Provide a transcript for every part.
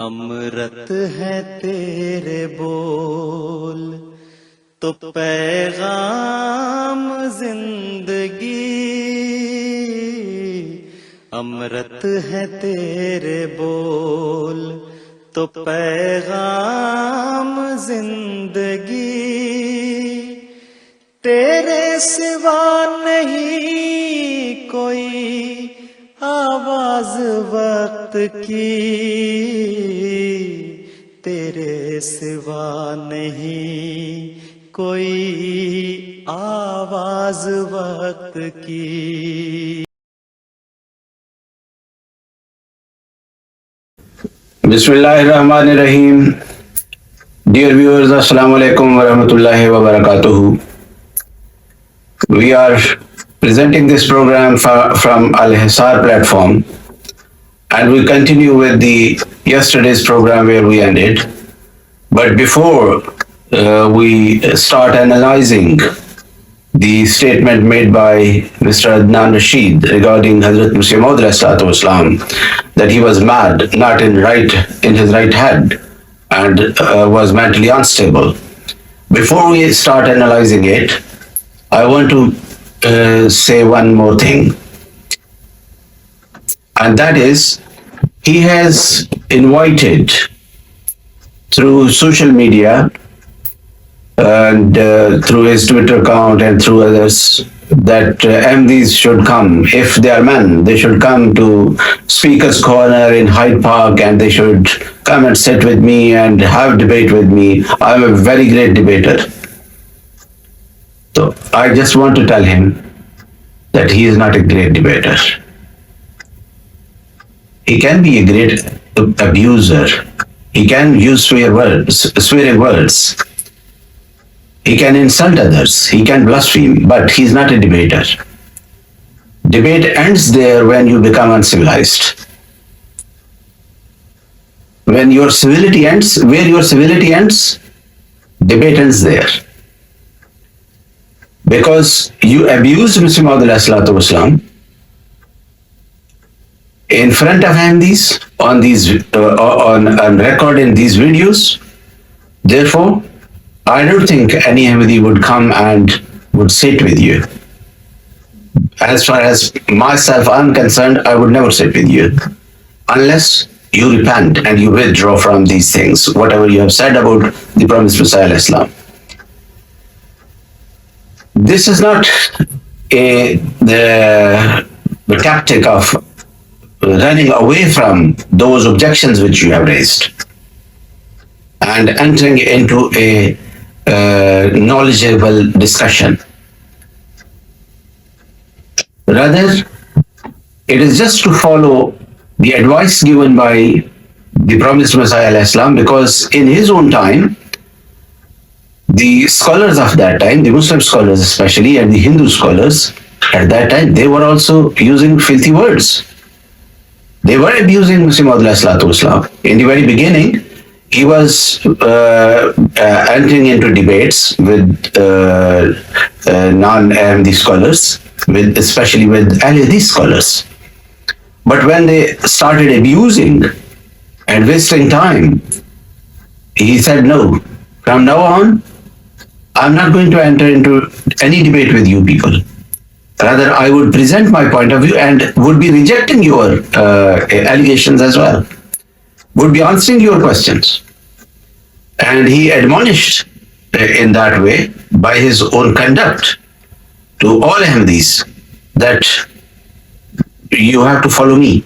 अमृत है तेरे बोल तो पैगाम जिंदगी, अमृत है तेरे बोल तो पैगाम जिंदगी, तेरे सिवा नहीं कोई आवाज वक्त की, तेरे सिवा नहीं कोई आवाज वक्त की। Bismillahirrahmanirrahim. Dear viewers, Assalamu-alaikum wa rahmatullahi wa barakatuhu. We are presenting this program from Al-Hisaar platform, and we continue with the yesterday's program where we ended. But before we start analyzing the statement made by Mr. Adnan Rasheed regarding Hazrat Masih Maud Islam, that he was mad, not in his right head, and was mentally unstable. Before we start analyzing it, I want to say one more thing, and that is, he has invited through social media and through his Twitter account and through others that MDs should come. If they are men, they should come to Speaker's Corner in Hyde Park, and they should come and sit with me and have debate with me. I am a very great debater. So I just want to tell him that he is not a great debater. He can be a great abuser. He can use swearing words. He can insult others. He can blaspheme, but he's not a debater. Debate ends there when you become uncivilized. When your civility ends, where your civility ends, debate ends there. Because you abused Masih Maud Islam in front of Ahmadis on record in these videos. Therefore, I don't think any Ahmadi would come and would sit with you. As far as myself I'm concerned, I would never sit with you unless you repent and you withdraw from these things, whatever you have said about the promised Messiah Islam. This is not the tactic of running away from those objections which you have raised and entering into a knowledgeable discussion. Rather, it is just to follow the advice given by the promised Messiah Islam, because in his own time, the scholars of that time, the Muslim scholars especially, and the Hindu scholars at that time, they were also using filthy words. They were abusing Masih Maud Islam. In the very beginning, he was entering into debates with non-Ahmadi scholars, especially with Al-Hadith scholars. But when they started abusing and wasting time, he said, no, from now on, I'm not going to enter into any debate with you people. Rather, I would present my point of view and would be rejecting your allegations as well, would be answering your questions. And he admonished in that way by his own conduct to all Ahmadis that you have to follow me.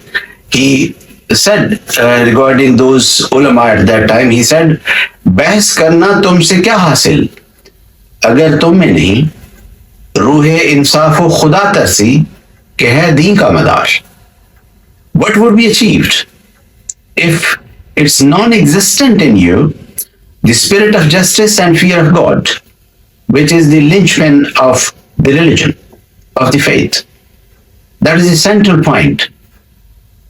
He said regarding those ulama at that time, he said, "Bahs karna tumse kya hasil? Agar tum mein nahi रूहे इंसाफ व खुदा तरसी के है दीन का मदार." What would be achieved if it's non-existent in you the spirit of justice and fear of God, which is the linchpin of the religion, of the faith? That is the central point.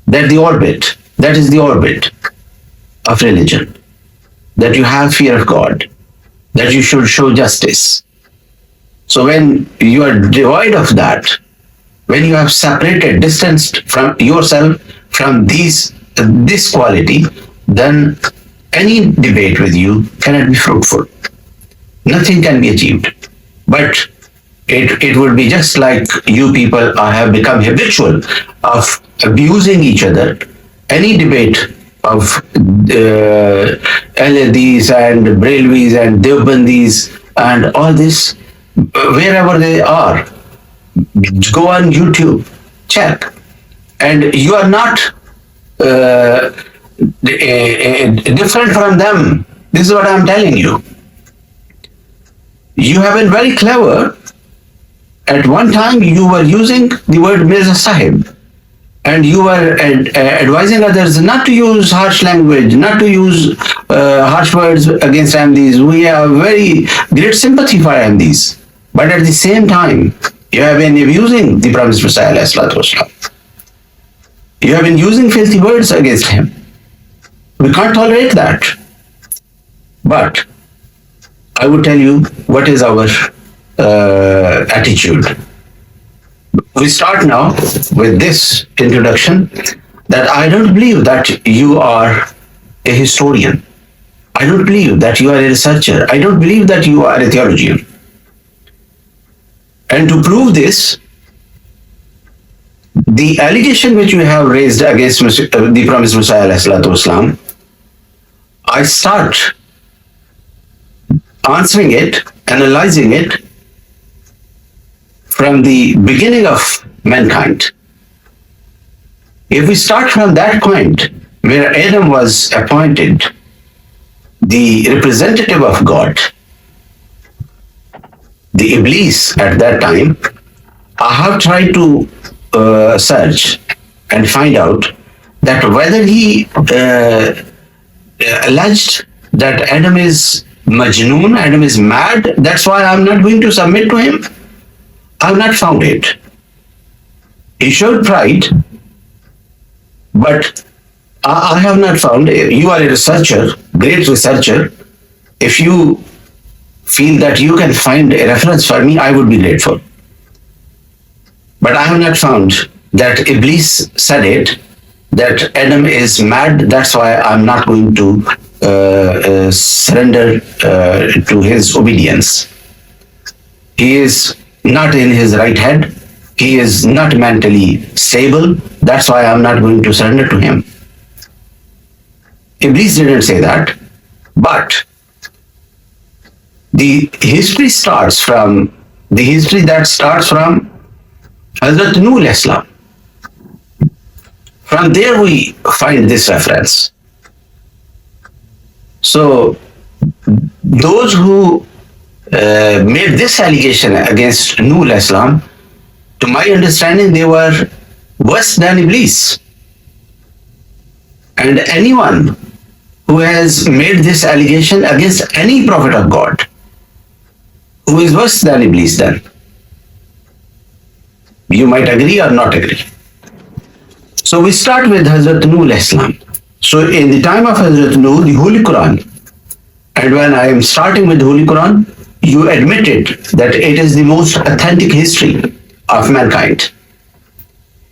That is the orbit of religion. That you have fear of God, that you should show justice. So when you are devoid of that, when you have separated, distanced from yourself from this quality, then any debate with you cannot be fruitful. Nothing can be achieved. But it would be just like you people have become habitual of abusing each other. Any debate of Ahmadis and Brelvis and Deobandis and all this, wherever they are, go on YouTube, check. And you are not different from them. This is what I'm telling you. You have been very clever. At one time, you were using the word Mirza Sahib, and you were advising others not to use harsh language, not to use harsh words against Ahmadis. We have very great sympathy for Ahmadis. But at the same time, you have been abusing the Promised Messiah. You have been using filthy words against him. We can't tolerate that. But I would tell you what is our attitude. We start now with this introduction that I don't believe that you are a historian. I don't believe that you are a researcher. I don't believe that you are a theologian. And to prove this, the allegation which you have raised against the Promised Messiah, I start answering it, analyzing it from the beginning of mankind. If we start from that point where Adam was appointed the representative of God, the Iblis at that time, I have tried to search and find out that whether he alleged that Adam is Majnoon, Adam is mad, that's why I'm not going to submit to him. I've not found it. He showed pride, but I have not found it. You are a researcher, great researcher. If you feel that you can find a reference for me, I would be grateful. But I have not found that Iblis said it, that Adam is mad, that's why I'm not going to surrender to his obedience. He is not in his right head. He is not mentally stable. That's why I'm not going to surrender to him. Iblis didn't say that, but the history that starts from Hazrat Nuh Islam. From there we find this reference. So those who made this allegation against Nuh Islam, to my understanding, they were worse than Iblis. And anyone who has made this allegation against any prophet of God, who is worse than Iblis then? You might agree or not agree. So we start with Hazrat Nuh Islam. So in the time of Hazrat Nuh, the Holy Quran, and when I am starting with the Holy Quran, you admitted that it is the most authentic history of mankind.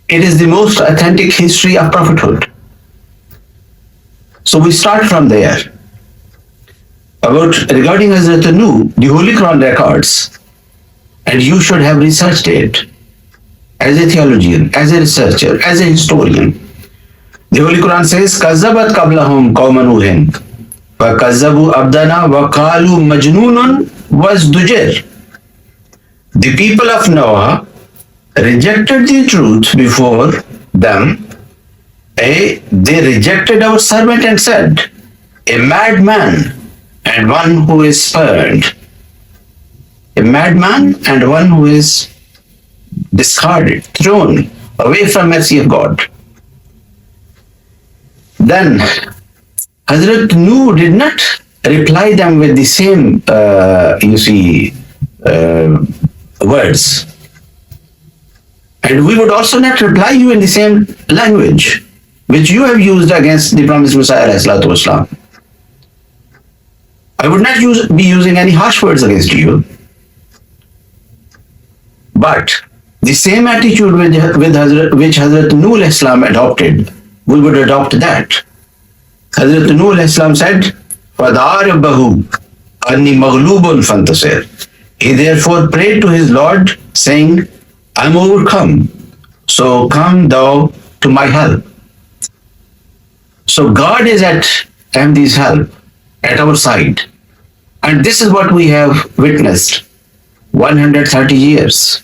It is the most authentic history of prophethood. So we start from there. Regarding Hazrat Nuh, the Holy Quran records, and you should have researched it as a theologian, as a researcher, as a historian. The Holy Quran says, "Kazzabat qablahum qawma Nuhin, wa kazzabu abdana wa qalu majnunun wasdujir." The people of Noah rejected the truth before them. They rejected our servant and said, "A madman and one who is spurned." A madman and one who is discarded, thrown away from mercy of God. Then Hazrat Nuh did not reply them with the same, words. And we would also not reply you in the same language which you have used against the Promised Messiah. I would not be using any harsh words against you. But the same attitude which Hazrat Nuh Islam adopted, we would adopt that. Hazrat Nuh alayhi salam said, فَدَارَبَهُ أَنِّي مَغْلُوبٌ فَانْتَصِرْ. He therefore prayed to his Lord, saying, I am overcome, so come thou to my help. So God is at Ahmadi's help, at our side. And this is what we have witnessed 130 years.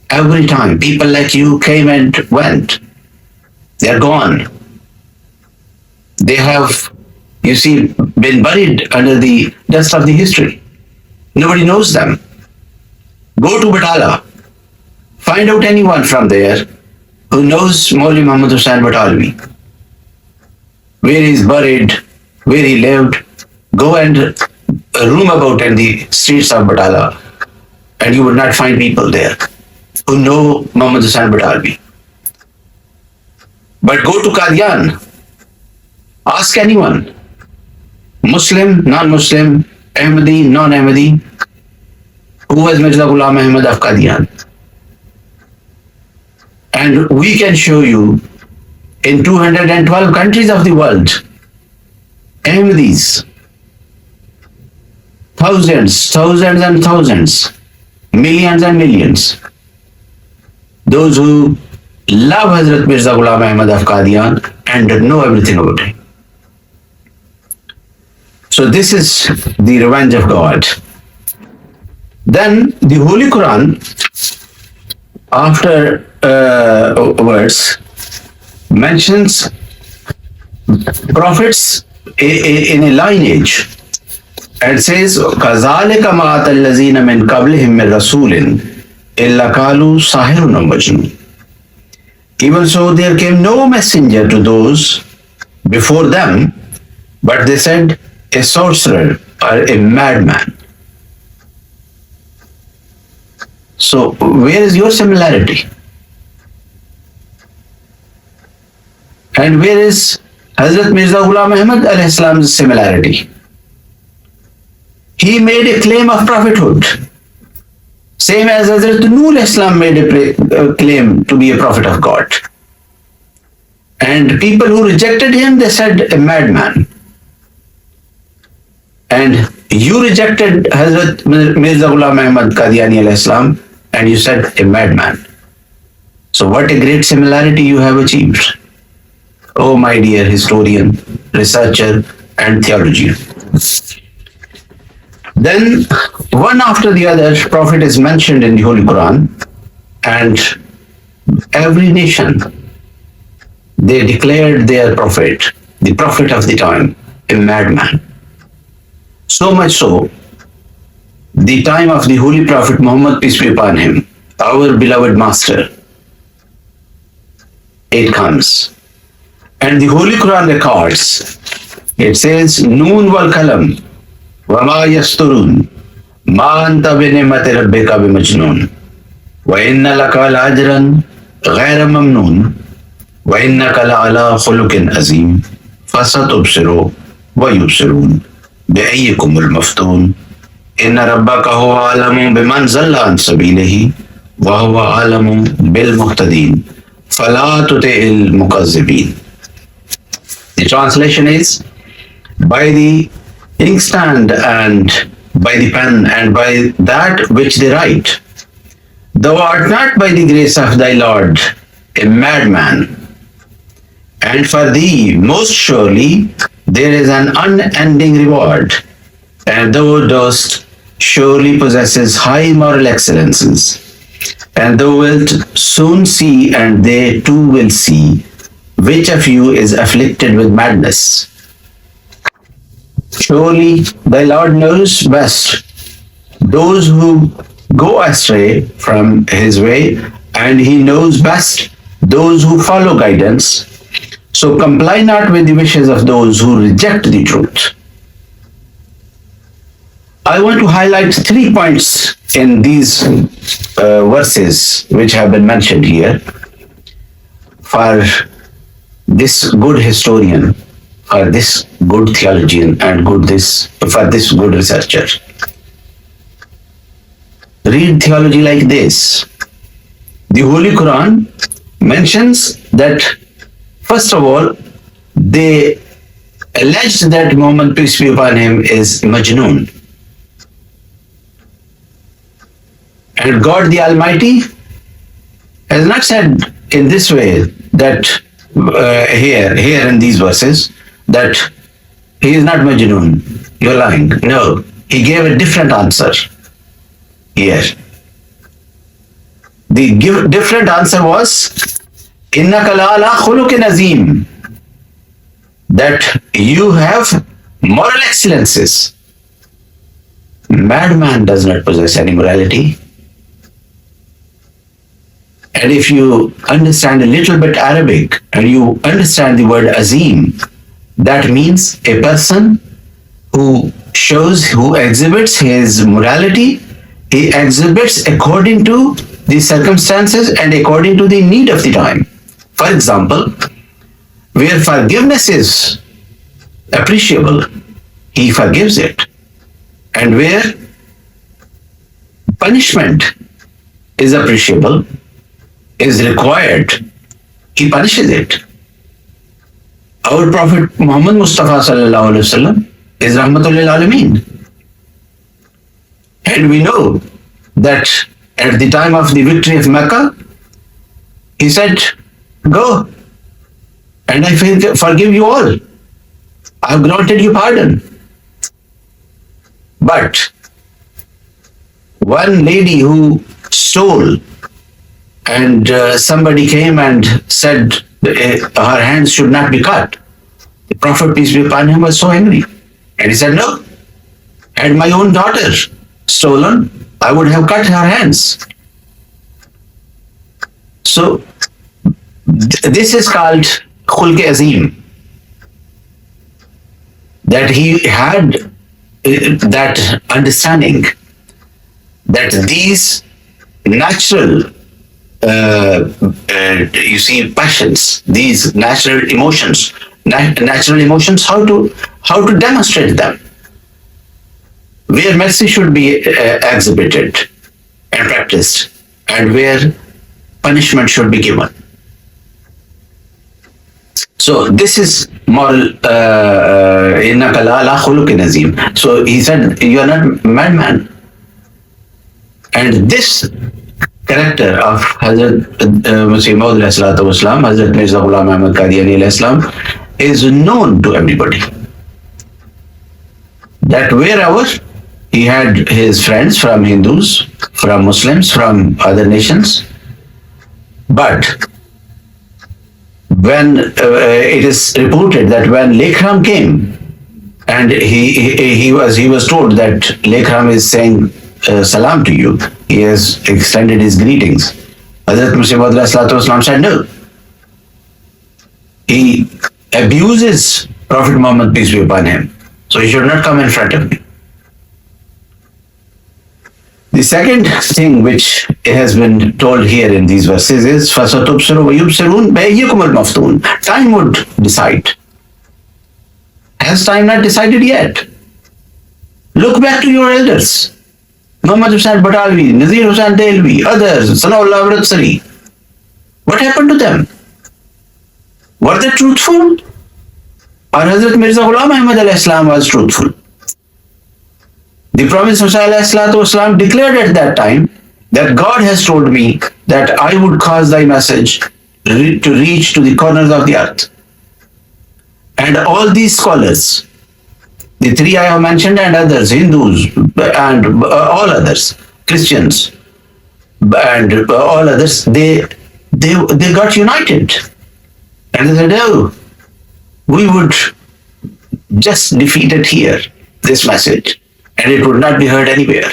Every time people like you came and went, they are gone. They have, you see, been buried under the dust of the history. Nobody knows them. Go to Batala. Find out anyone from there who knows Maulvi Muhammad Hussain Batalvi. Where he is buried, where he lived. Go and roam about in the streets of Batala, and you would not find people there who know Muhammad Hussain Batalvi. But go to Qadian. Ask anyone. Muslim, non-Muslim, Ahmadi, non-Ahmadi. Who was Mirza Ghulam Ahmad of Qadian? And we can show you in 212 countries of the world, Ahmadis, thousands and thousands, millions and millions. Those who love Hazrat Mirza Ghulam Ahmad of Qadian and know everything about him. So this is the revenge of God. Then the Holy Quran, after verse, mentions prophets in a lineage and says, كَذَلِكَ مَا أَتَى الَّذِينَ مِنْ قَبْلِهِمْ مِنْ رَسُولٍ إِلَّا قَالُوا سَاحِرٌ أَوْ مَجْنُونٌ. Even so, there came no messenger to those before them, but they said, a sorcerer or a madman. So, where is your similarity? And where is Hazrat Mirza Ghulam Ahmad alayhi salam's similarity? He made a claim of prophethood, same as Hazrat Nuh alayhi salam made a claim to be a prophet of God. And people who rejected him, they said a madman. And you rejected Hazrat Mirza Ghulam Ahmad Qadiani alayhi salam, and you said a madman. So what a great similarity you have achieved. Oh my dear historian, researcher and theologian. Then one after the other prophet is mentioned in the Holy Quran, and every nation, they declared their prophet, the prophet of the time, a madman. So much so, the time of the Holy Prophet Muhammad, peace be upon him, our beloved master, it comes. And the Holy Quran records, it says, Noon wal kalam, wa ma yasturun, ma anta bi ni'mati rabbika bi majnun, wa inna laka la ajran ghayra mamnun, wa innaka la ala khuluqin azim, fasatubsiru wa yubsirun, bi ayyikumul maftun, inna rabbaka huwa alamu biman zalla an sabilihi, wa huwa alamu bil muhtadin, fala tuti'il mukazzibin. The translation is, by the inkstand and by the pen and by that which they write, thou art not by the grace of thy Lord a madman, and for thee most surely there is an unending reward, and thou dost surely possesses high moral excellences, and thou wilt soon see, and they too will see, which of you is afflicted with madness. Surely thy Lord knows best those who go astray from his way, and he knows best those who follow guidance. So comply not with the wishes of those who reject the truth. I want to highlight 3 points in these verses which have been mentioned here for this good historian, for this good theologian, and for this good researcher. Read theology like this. The Holy Quran mentions that, first of all, they alleged that Muhammad, peace be upon him, is Majnoon. And God the Almighty has not said in this way that here in these verses that he is not Majnoon. You're lying. No, he gave a different answer here. The different answer was Innaka la'ala khuluqin azim, that you have moral excellences. Madman does not possess any morality. And if you understand a little bit Arabic and you understand the word azim, that means a person who exhibits his morality, he exhibits according to the circumstances and according to the need of the time. For example, where forgiveness is appreciable, he forgives it. And where punishment is appreciable, is required, he punishes it. Our Prophet Muhammad Mustafa sallallahu alaihi wasallam is Rahmatul lil Alameen. And we know that at the time of the victory of Mecca, he said, go and I forgive you all. I have granted you pardon. But one lady who stole and somebody came and said her hands should not be cut. The Prophet, peace be upon him, was so angry. And he said, no, had my own daughter stolen, I would have cut her hands. So, this is called Khulq Azim. That he had that understanding that these natural passions, these natural emotions, how to demonstrate them, where mercy should be exhibited and practiced, and where punishment should be given. So this is moral. Innaka la'ala khuluqin azim. So he said, you are not madman. And this character of Hazrat Masih Maud Islam, Hazrat Mirza Ghulam Ahmad Qadiani Islam, is known to everybody. That wherever he had his friends from Hindus, from Muslims, from other nations, but when it is reported that when Lekram came and he was told that Lekram is saying salam to you, he has extended his greetings, Hazrat Masih Maud said no. He abuses Prophet Muhammad, peace be upon him, so he should not come in front of me. The second thing which has been told here in these verses is فَسَتُبْصِرُ وَيُبْصِرُونَ بَأَيُّكُمُ الْمَفْتُونَ. Time would decide. Has time not decided yet? Look back to your elders. Muhammad Hussain Batalvi, Nazir Hussain Delvi, others, Sanaullah Amritsari. What happened to them? Were they truthful? Or Hazrat Mirza Ghulam Ahmad al-Islam was truthful? The Prophet ﷺ declared at that time that God has told me that I would cause thy message to reach to the corners of the earth. And all these scholars, the three I have mentioned and others, Hindus and all others, Christians and all others, they got united. And they said, oh, we would just defeat it here, this message, and it would not be heard anywhere.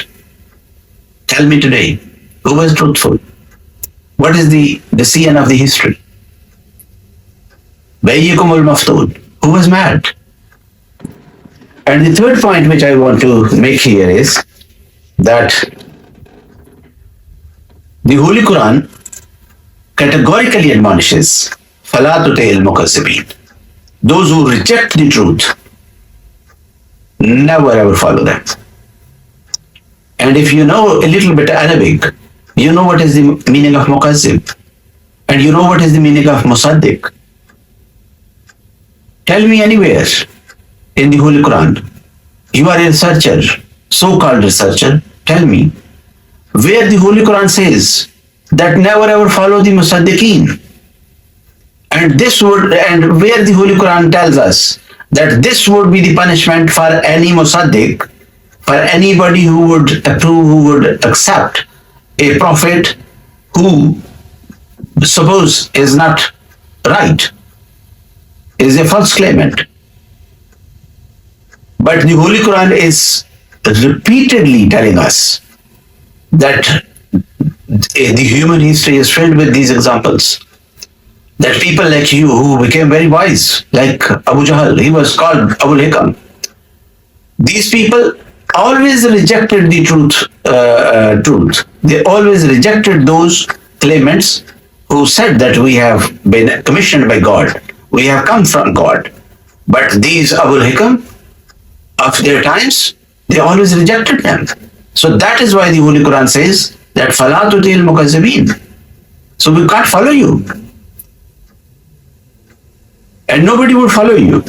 Tell me today, who was truthful? What is the scene of the history? Bayyikumul Maftoon. Who was mad? And the third point which I want to make here is that the Holy Quran categorically admonishes فَلَا تُطِعِ الْمُكَذِّبِينَ. Those who reject the truth, never ever follow them. And if you know a little bit Arabic, you know what is the meaning of mukazzib, and you know what is the meaning of musaddiq. Tell me anywhere in the Holy Quran? You are a researcher, so-called researcher. Tell me, where the Holy Quran says that never ever follow the Musaddiqeen. And where the Holy Quran tells us that this would be the punishment for any Musaddiq, for anybody who would approve, who would accept a prophet who suppose is not right, is a false claimant. But the Holy Quran is repeatedly telling us that the human history is filled with these examples. That people like you who became very wise, like Abu Jahl, he was called Al-Hikam. These people always rejected the truth. They always rejected those claimants who said that we have been commissioned by God, we have come from God. But these Al-Hikam of their times, they always rejected them. So that is why the Holy Quran says that فَلَا تُطِعِ الْمُكَذِّبِينَ. So we can't follow you. And nobody would follow you.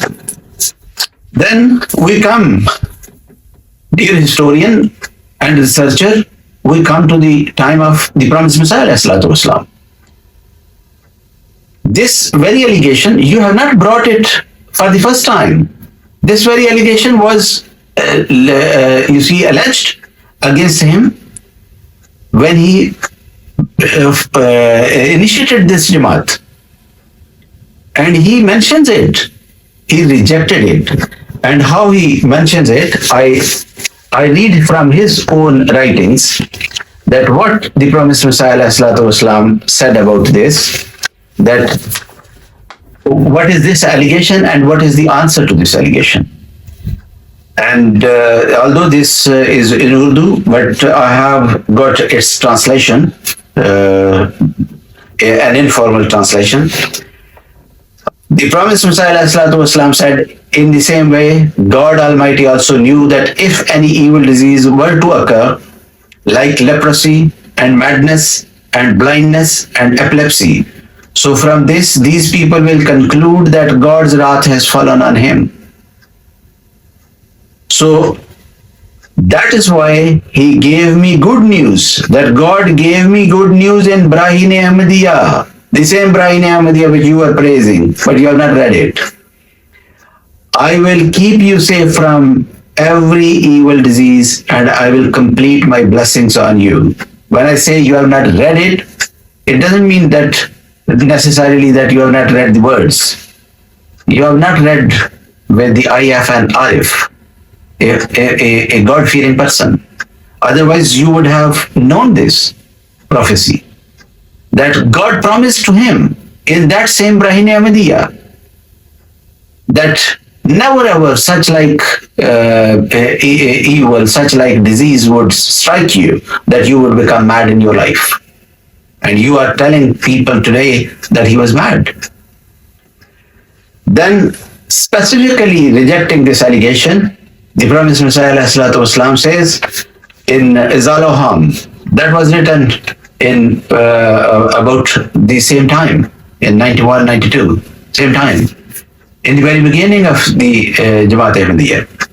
Then we come, dear historian and researcher, we come to the time of the promised Messiah, ﷺ. This very allegation, you have not brought it for the first time. This very allegation was, alleged against him when he initiated this Jamaat. And he mentions it. He rejected it. And how he mentions it, I read from his own writings that what the promised Messiah ﷺ said about this, that what is this allegation and what is the answer to this allegation. And although this is in Urdu, but I have got its translation, an informal translation. The promised Messiah ﷺ said, in the same way, God Almighty also knew that if any evil disease were to occur, like leprosy and madness and blindness and epilepsy, so from this, these people will conclude that God's wrath has fallen on him. So that is why he gave me good news, that God gave me good news in Brahine Ahmadiyya. The same Brahine Ahmadiyya which you are praising, but you have not read it. I will keep you safe from every evil disease and I will complete my blessings on you. When I say you have not read it, it doesn't mean that necessarily that you have not read the words. You have not read with the IF and Arif, a God-fearing person. Otherwise you would have known this prophecy, that God promised to him in that same Brahine Ahmadiyya that never ever such like evil, such like disease would strike you, that you would become mad in your life. And you are telling people today that he was mad. Then specifically rejecting this allegation, the promised Messiah ﷺ says in Islam, that was written in about the same time, in 91, 92, same time, in the very beginning of the Jamaat Ahmadiyya.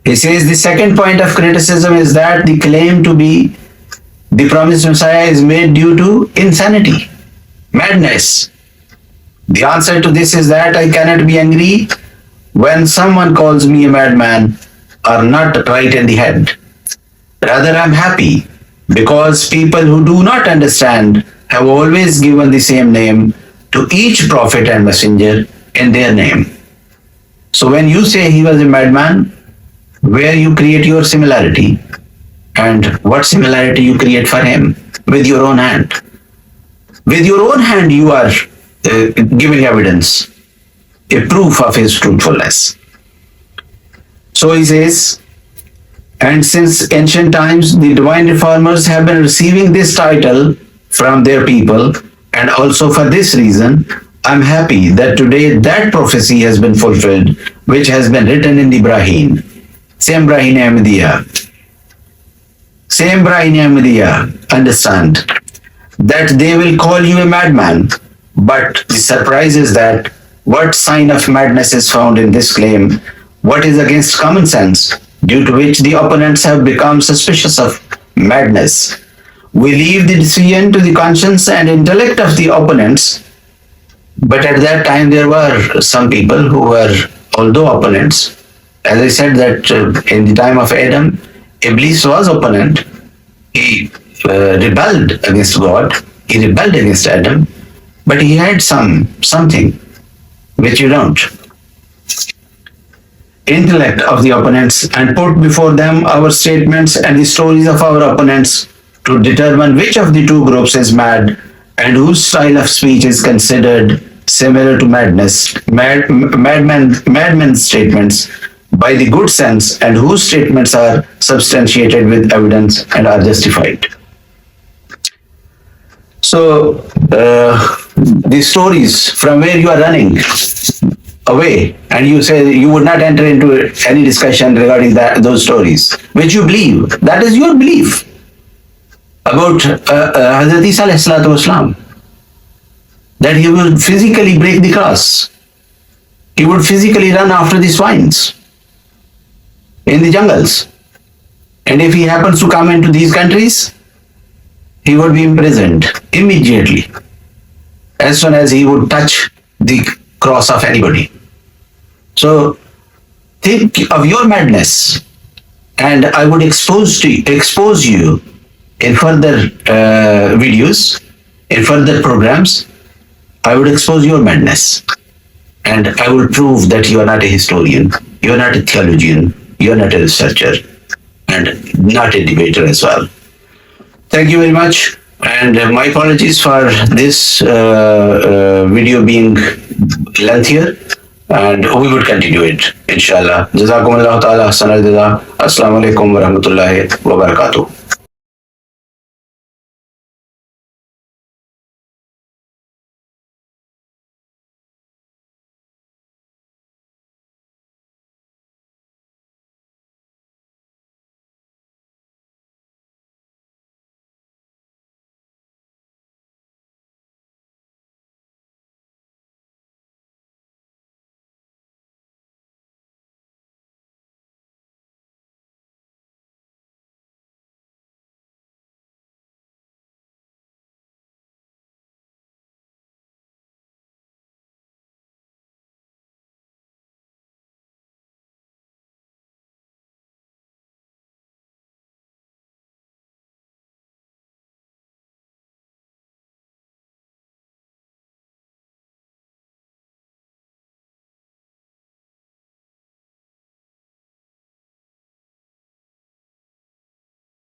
He says the second point of criticism is that the claim to be the promised Messiah is made due to insanity, madness. The answer to this is that I cannot be angry when someone calls me a madman or not right in the head. Rather, I'm happy because people who do not understand have always given the same name to each prophet and messenger in their name. So when you say he was a madman, where you create your similarity, and what similarity you create for him with your own hand. With your own hand you are giving evidence, a proof of his truthfulness. So he says, and since ancient times the divine reformers have been receiving this title from their people, and also for this reason, I'm happy that today that prophecy has been fulfilled, which has been written in the Brahine, same Brahine Ahmadiyya. Same Brahine Ahmadiyya, understand that they will call you a madman, but the surprise is that what sign of madness is found in this claim what is against common sense, due to which the opponents have become suspicious of madness. We leave the decision to the conscience and intellect of the opponents, but at that time there were some people who were, although opponents, as I said that in the time of Adam, Iblis was opponent. He rebelled against God. He rebelled against Adam, but he had something which you don't. Intellect of the opponents, and put before them our statements and the stories of our opponents to determine which of the two groups is mad and whose style of speech is considered similar to madness, madmen's statements by the good sense, and whose statements are substantiated with evidence and are justified. So, the stories from where you are running away, and you say you would not enter into any discussion regarding those stories, which you believe, that is your belief about Hazrat Isa alayhi salatu wasalam, that he will physically break the cross. He would physically run after the swines in the jungles. And if he happens to come into these countries, he would be imprisoned immediately as soon as he would touch the cross of anybody. So think of your madness, and I would expose you in further videos, in further programs. I would expose your madness, and I will prove that you are not a historian, you are not a theologian, you are not a researcher, and not a debater as well. Thank you very much, and my apologies for this video being lengthier, and we would continue it, inshallah. Jazakumullah ta'ala, Assalamu-alaikum wa rahmatullahi wa barakatuh.